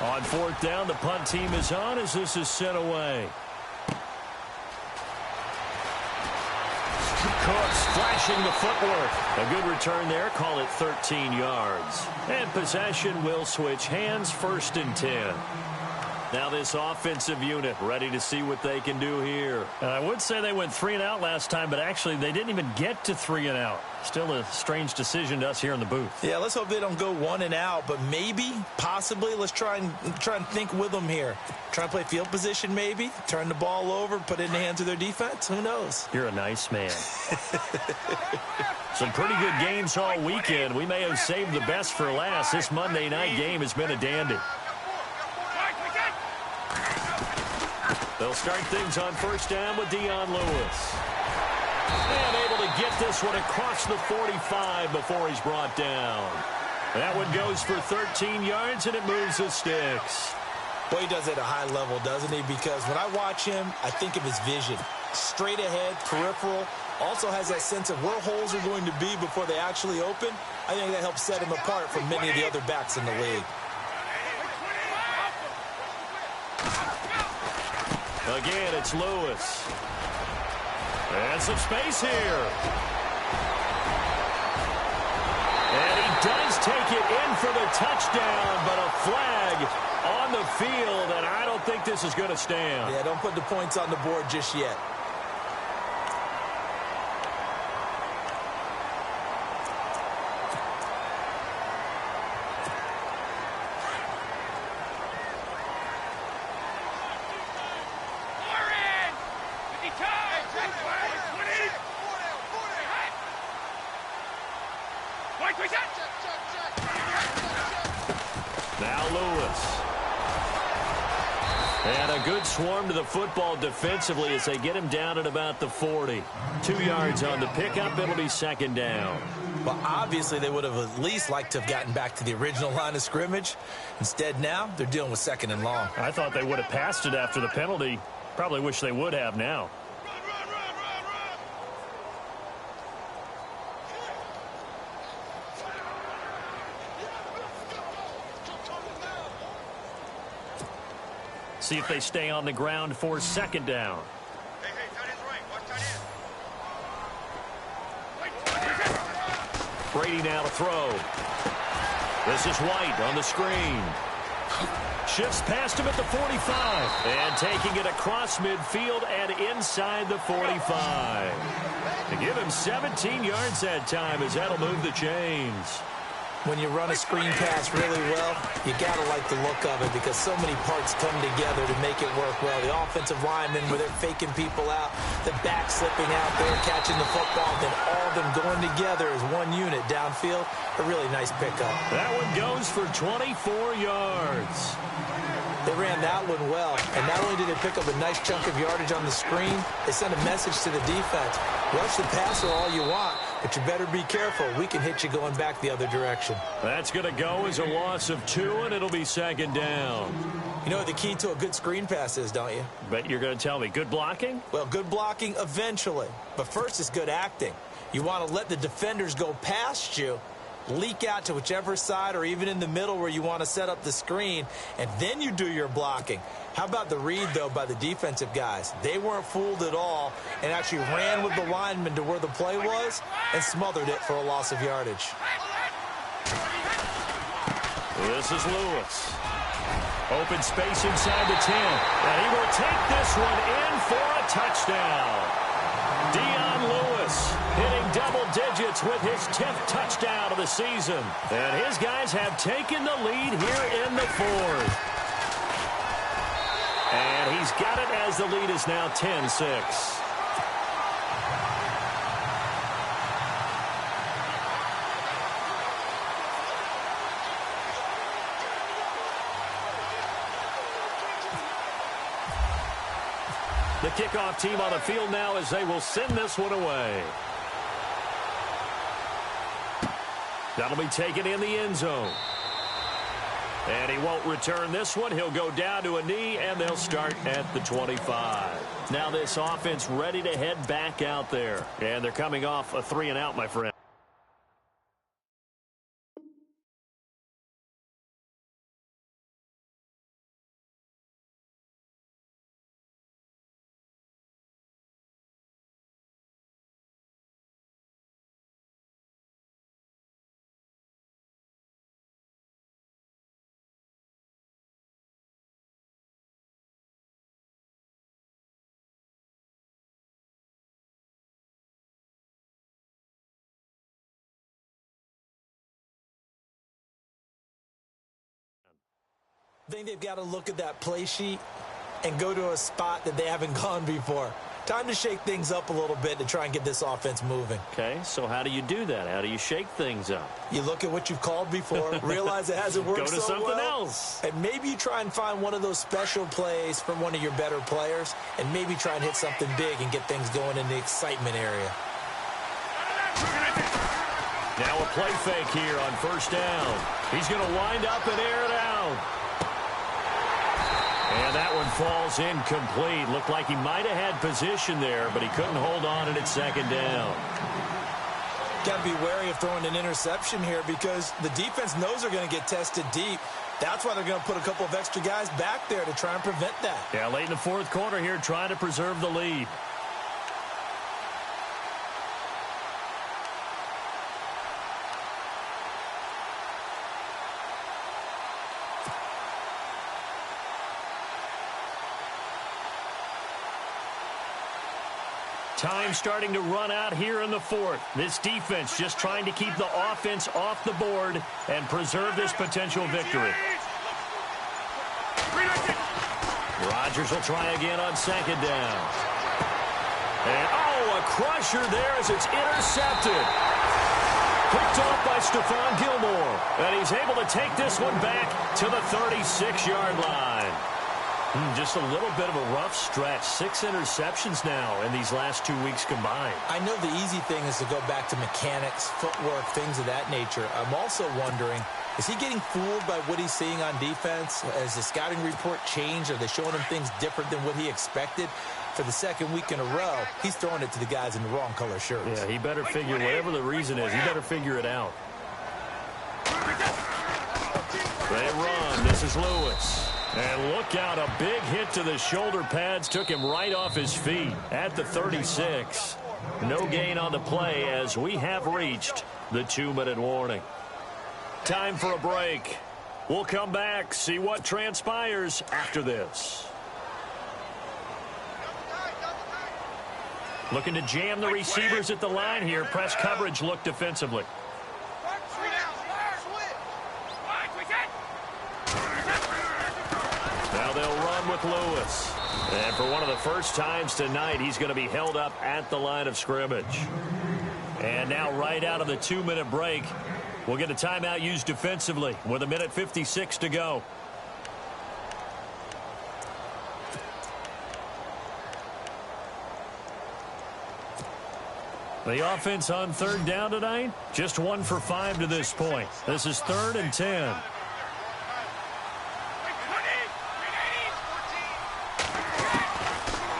On 4th down, the punt team is on as this is sent away. Cooks flashing the footwork. A good return there. Call it 13 yards. And possession will switch hands. 1st and 10. Now this offensive unit ready to see what they can do here. I would say they went 3 and out last time, but actually they didn't even get to 3 and out. Still a strange decision to us here in the booth. Yeah, let's hope they don't go 1 and out, but maybe, possibly, let's try and think with them here. Try and play field position maybe, turn the ball over, put it in the hands of their defense. Who knows? You're a nice man. Some pretty good games all weekend. We may have saved the best for last. This Monday night game has been a dandy. They'll start things on 1st down with Dion Lewis. And able to get this one across the 45 before he's brought down. That one goes for 13 yards, and it moves the sticks. Boy, he does it at a high level, doesn't he? Because when I watch him, I think of his vision. Straight ahead, peripheral. Also has that sense of where holes are going to be before they actually open. I think that helps set him apart from many of the other backs in the league. Again, it's Lewis. And some space here. And he does take it in for the touchdown, but a flag on the field, and I don't think this is going to stand. Yeah, don't put the points on the board just yet. Now Lewis. And a good swarm to the football defensively as they get him down at about the 40. 2 yards on the pickup. It'll be second down. Well, obviously, they would have at least liked to have gotten back to the original line of scrimmage. Instead, now, they're dealing with second and long. I thought they would have passed it after the penalty. Probably wish they would have now. See if they stay on the ground for second down. Hey, tight end's right. Watch tight end. Brady now to throw. This is White on the screen. Shifts past him at the 45. And taking it across midfield and inside the 45. To give him 17 yards that time as that'll move the chains. When you run a screen pass really well, you got to like the look of it because so many parts come together to make it work well. The offensive linemen, where they're faking people out, the back slipping out there, catching the football, then all of them going together as one unit downfield. A really nice pickup. That one goes for 24 yards. They ran that one well, and not only did they pick up a nice chunk of yardage on the screen, they sent a message to the defense. Rush the passer all you want, but you better be careful. We can hit you going back the other direction. That's going to go as a loss of 2, and it'll be second down. You know what the key to a good screen pass is, don't you? Bet you're going to tell me. Good blocking? Well, good blocking eventually, but first is good acting. You want to let the defenders go past you, leak out to whichever side or even in the middle where you want to set up the screen, and then you do your blocking. How about the read, though, by the defensive guys? They weren't fooled at all and actually ran with the lineman to where the play was and smothered it for a loss of yardage. This is Lewis. Open space inside the 10. And he will take this one in for a touchdown. Dion Lewis hitting double digits with his 10th touchdown of the season. And his guys have taken the lead here in the 4th. And he's got it as the lead is now 10-6. The kickoff team on the field now as they will send this one away. That'll be taken in the end zone. And he won't return this one. He'll go down to a knee, and they'll start at the 25. Now this offense ready to head back out there. And they're coming off a 3-and-out, my friend. I think they've got to look at that play sheet and go to a spot that they haven't gone before. Time to shake things up a little bit to try and get this offense moving. Okay, so how do you do that? How do you shake things up? You look at what you've called before, realize it hasn't worked Go to so something well, else. and maybe you try and find one of those special plays from one of your better players, and maybe try and hit something big and get things going in the excitement area. Now a play fake here on first down. He's going to wind up and air it out. And that one falls incomplete. Looked like he might have had position there, but he couldn't hold on and it's second down. Got to be wary of throwing an interception here because the defense knows they're going to get tested deep. That's why they're going to put a couple of extra guys back there to try and prevent that. Yeah, late in the fourth quarter here, trying to preserve the lead. Time starting to run out here in the fourth. This defense just trying to keep the offense off the board and preserve this potential victory. Rodgers will try again on second down. And, oh, a crusher there as it's intercepted. Picked off by Stephon Gilmore. And he's able to take this one back to the 36-yard line. Just a little bit of a rough stretch. 6 interceptions now in these last 2 weeks combined. I know the easy thing is to go back to mechanics, footwork, things of that nature. I'm also wondering, is he getting fooled by what he's seeing on defense? Has the scouting report changed? Are they showing him things different than what he expected? For the second week in a row, he's throwing it to the guys in the wrong color shirts. Yeah, he better figure, whatever the reason is, he better figure it out. They run. This is Lewis. And look out, a big hit to the shoulder pads took him right off his feet at the 36. No gain on the play as we have reached the 2-minute warning. Time for a break. We'll come back, see what transpires after this. Looking to jam the receivers at the line here. Press coverage look defensively. Now they'll run with Lewis. And for one of the first times tonight, he's going to be held up at the line of scrimmage. And now right out of the 2-minute break, we'll get a timeout used defensively with 1:56 to go. The offense on third down tonight, just 1 for 5 to this point. This is 3rd and 10.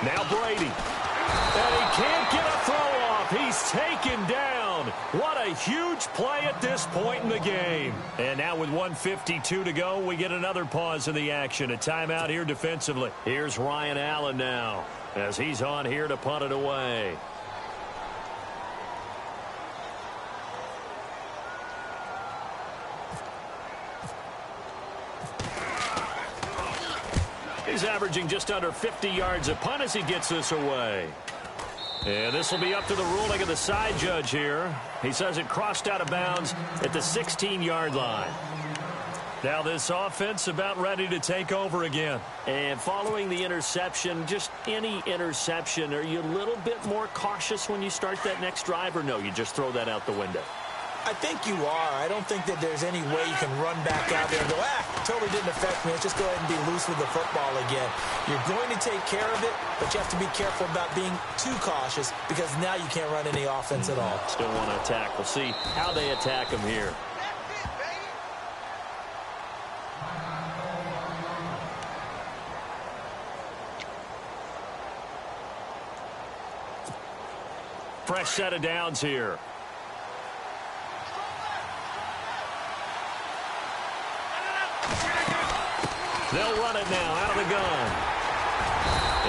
Now Brady. And he can't get a throw off. He's taken down. What a huge play at this point in the game. And now with 1:52 to go, we get another pause in the action. A timeout here defensively. Here's Ryan Allen now as he's on here to punt it away. He's averaging just under 50 yards a punt as he gets this away. And this will be up to the ruling of the side judge here. He says it crossed out of bounds at the 16-yard line. Now this offense about ready to take over again. And following the interception, just any interception, are you a little bit more cautious when you start that next drive, or no, you just throw that out the window? I think you are. I don't think that there's any way you can run back out there and go, totally didn't affect me. Let's just go ahead and be loose with the football again. You're going to take care of it, but you have to be careful about being too cautious because now you can't run any offense at all. Still want to attack. We'll see how they attack him here. Fresh set of downs here. They'll run it now out of the gun.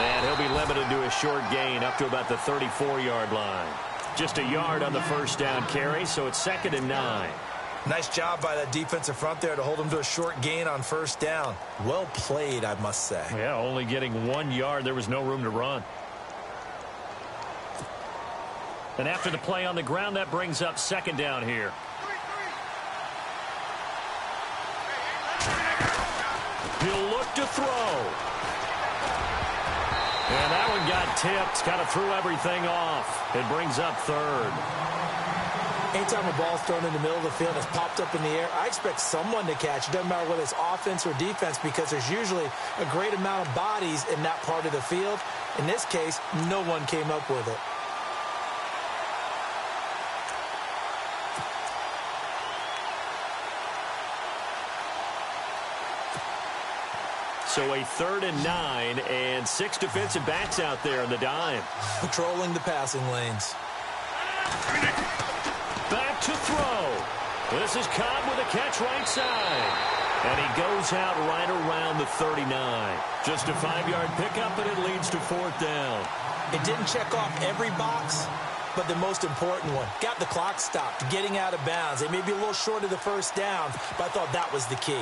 And he'll be limited to a short gain up to about the 34-yard line. Just a yard on the first down carry, so it's 2nd and 9. Nice job by the defensive front there to hold him to a short gain on first down. Well played, I must say. Yeah, only getting 1 yard. There was no room to run. And after the play on the ground, that brings up 2nd down here. He'll look to throw. And that one got tipped. Kind of threw everything off. It brings up 3rd. Anytime a ball's thrown in the middle of the field and it's popped up in the air, I expect someone to catch. It doesn't matter whether it's offense or defense because there's usually a great amount of bodies in that part of the field. In this case, no one came up with it. So a 3rd and 9 and 6 defensive backs out there in the dime. Patrolling the passing lanes. Back to throw. This is Cobb with a catch right side. And he goes out right around the 39. Just a 5-yard pickup, and it leads to 4th down. It didn't check off every box, but the most important one. Got the clock stopped, getting out of bounds. They may be a little short of the first down, but I thought that was the key.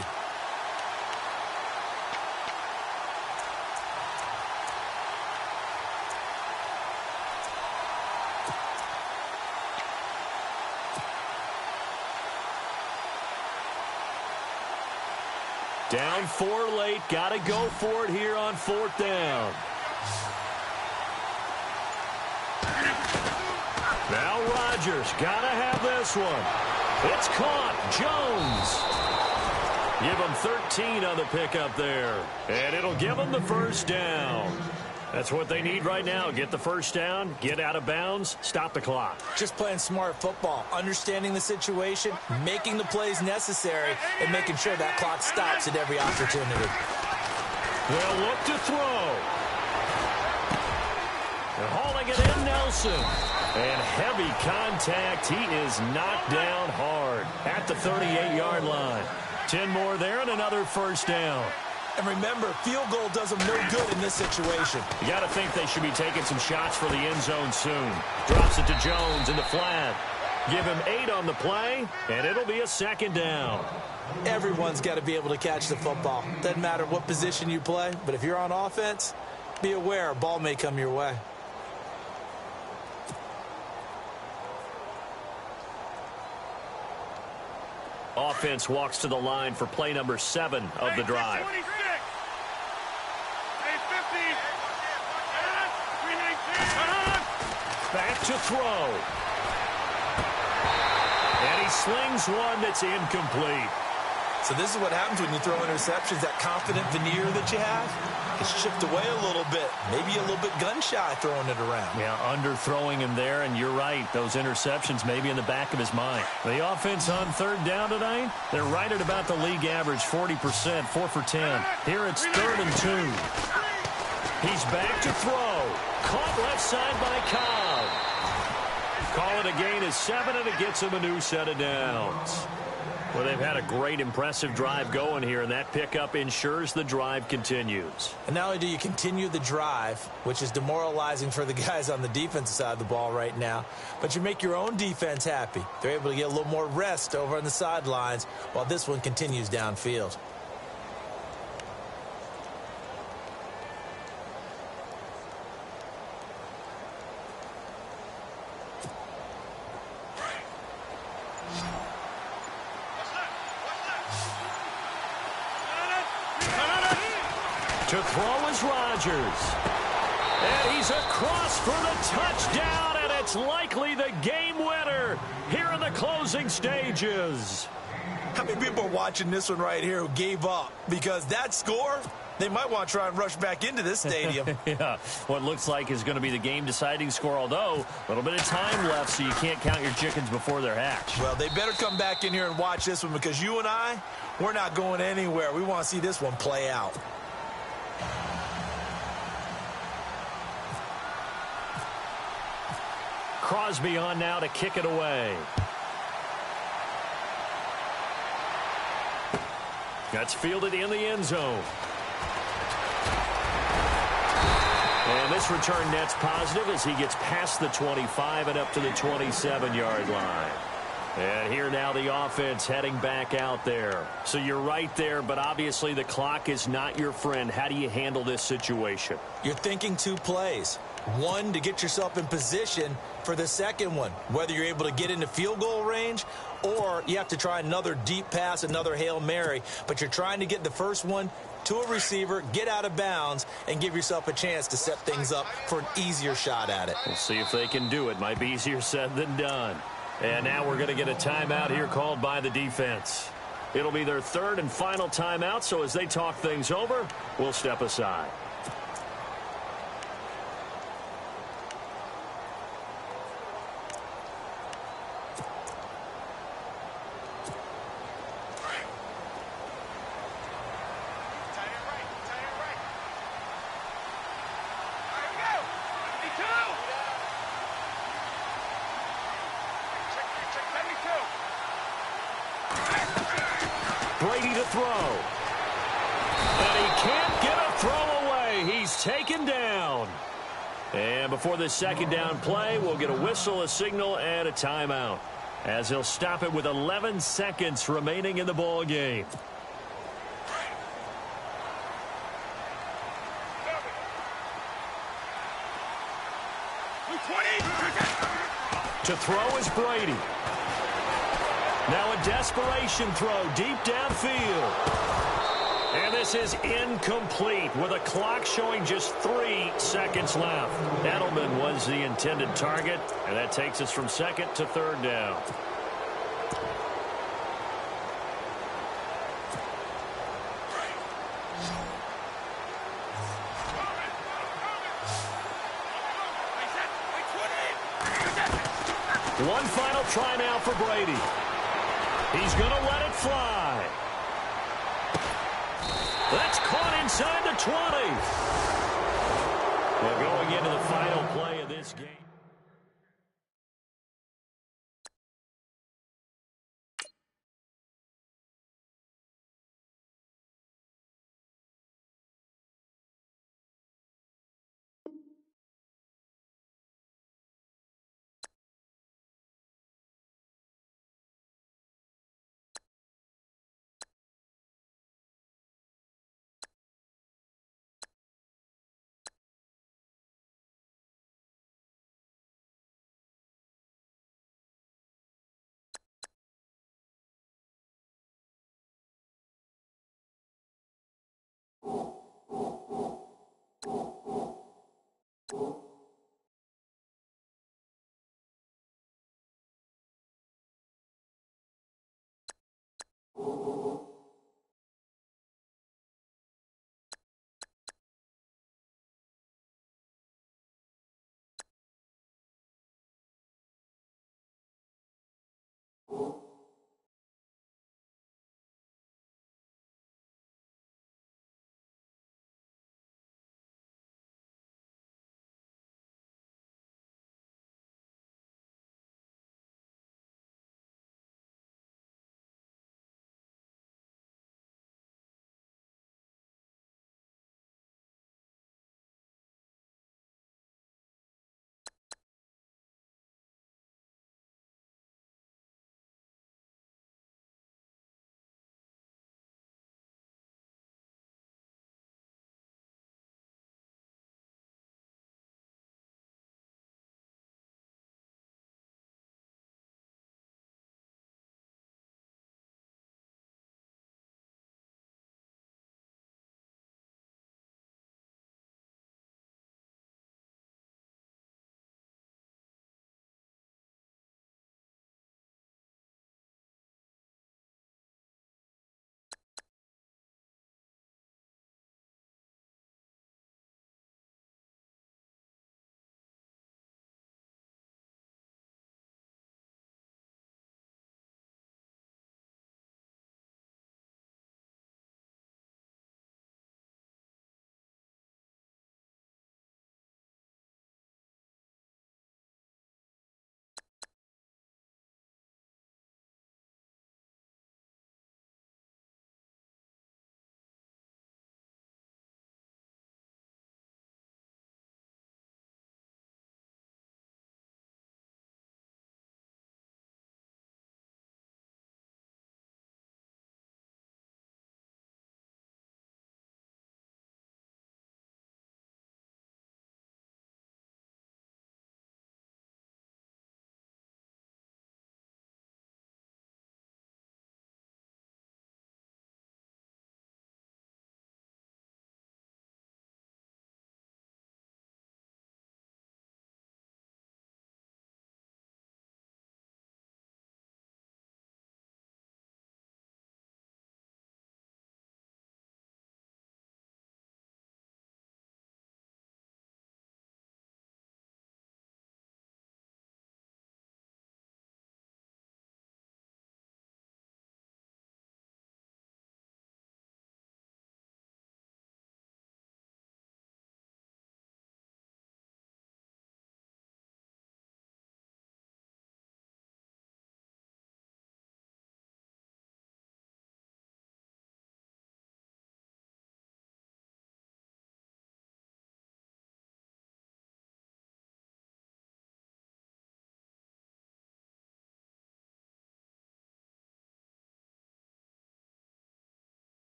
Down 4 late. Got to go for it here on 4th down. Now Rodgers got to have this one. It's caught. Jones. Give him 13 on the pickup there. And it'll give them the first down. That's what they need right now. Get the first down, get out of bounds, stop the clock. Just playing smart football, understanding the situation, making the plays necessary, and making sure that clock stops at every opportunity. They'll look to throw. And hauling it in, Nelson. And heavy contact. He is knocked down hard at the 38-yard line. 10 more there and another first down. And remember, field goal does them no good in this situation. You got to think they should be taking some shots for the end zone soon. Drops it to Jones in the flat. Give him 8 on the play, and it'll be a second down. Everyone's got to be able to catch the football. Doesn't matter what position you play, but if you're on offense, be aware a ball may come your way. Offense walks to the line for play number 7 of the drive. Back to throw. And he slings one that's incomplete. So this is what happens when you throw interceptions. That confident veneer that you have is chipped away a little bit. Maybe a little bit gun-shy throwing it around. Yeah, underthrowing him there, and you're right. Those interceptions may be in the back of his mind. The offense on 3rd down tonight, they're right at about the league average, 40%, 4 for 10. Here it's 3rd and 2. He's back to throw. Caught left side by Cobb. Call it a gain of 7, and it gets him a new set of downs. Well, they've had a great, impressive drive going here, and that pickup ensures the drive continues. And not only do you continue the drive, which is demoralizing for the guys on the defensive side of the ball right now, but you make your own defense happy. They're able to get a little more rest over on the sidelines while this one continues downfield. To throw is Rodgers. And he's across for the touchdown, and it's likely the game winner here in the closing stages. How many people are watching this one right here who gave up? Because that score, they might want to try and rush back into this stadium. Yeah, what looks like is going to be the game-deciding score, although a little bit of time left, so you can't count your chickens before they're hatched. Well, they better come back in here and watch this one, because you and I, we're not going anywhere. We want to see this one play out. Crosby on now to kick it away. That's fielded in the end zone. And this return net's positive as he gets past the 25 and up to the 27-yard line. And here now the offense heading back out there. So you're right there, but obviously the clock is not your friend. How do you handle this situation? You're thinking 2 plays. One, to get yourself in position for the second one, whether you're able to get into field goal range or you have to try another deep pass, another Hail Mary. But you're trying to get the first one to a receiver, get out of bounds, and give yourself a chance to set things up for an easier shot at it. We'll see if they can do it. Might be easier said than done. And now we're going to get a timeout here called by the defense. It'll be their 3rd and final timeout, so as they talk things over, we'll step aside. Brady to throw. And he can't get a throw away. He's taken down. And before this second down play, we'll get a whistle, a signal, and a timeout, as he'll stop it with 11 seconds remaining in the ball game. To throw is Brady. Now a desperation throw deep downfield. And this is incomplete with a clock showing just 3 seconds left. Edelman was the intended target, and that takes us from second to third down. One final try now for Brady. He's going to let it fly. That's caught inside the 20. Well, going into the final play of this game.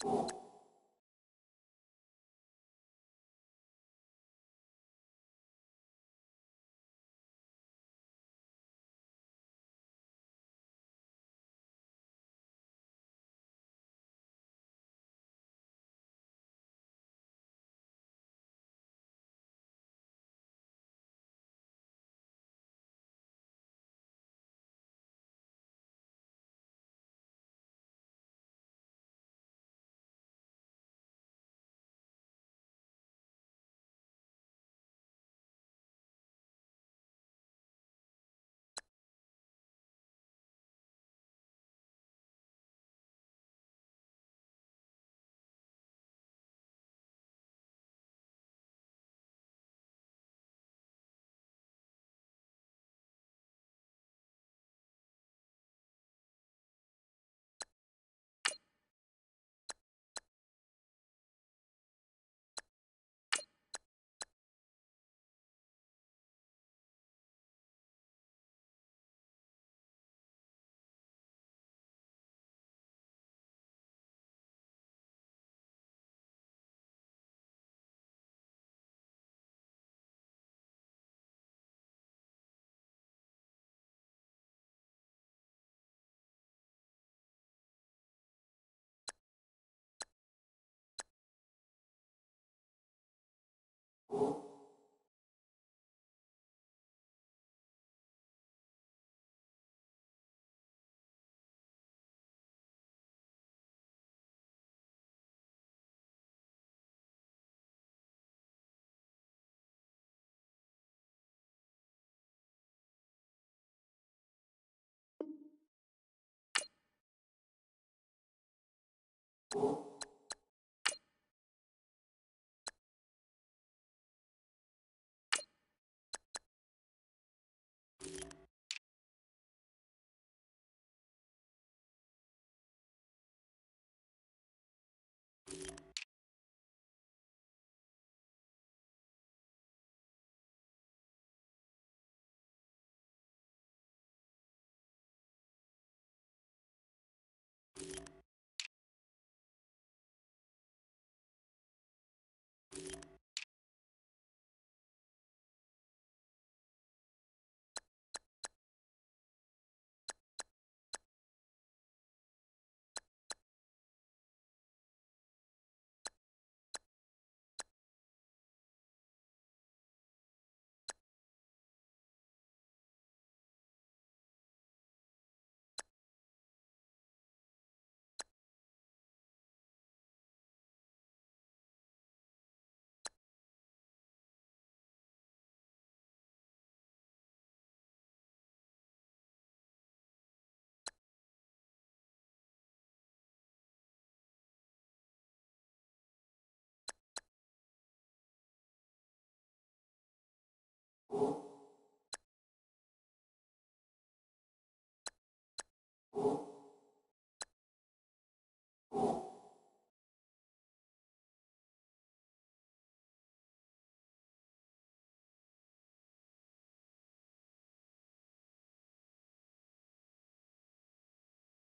you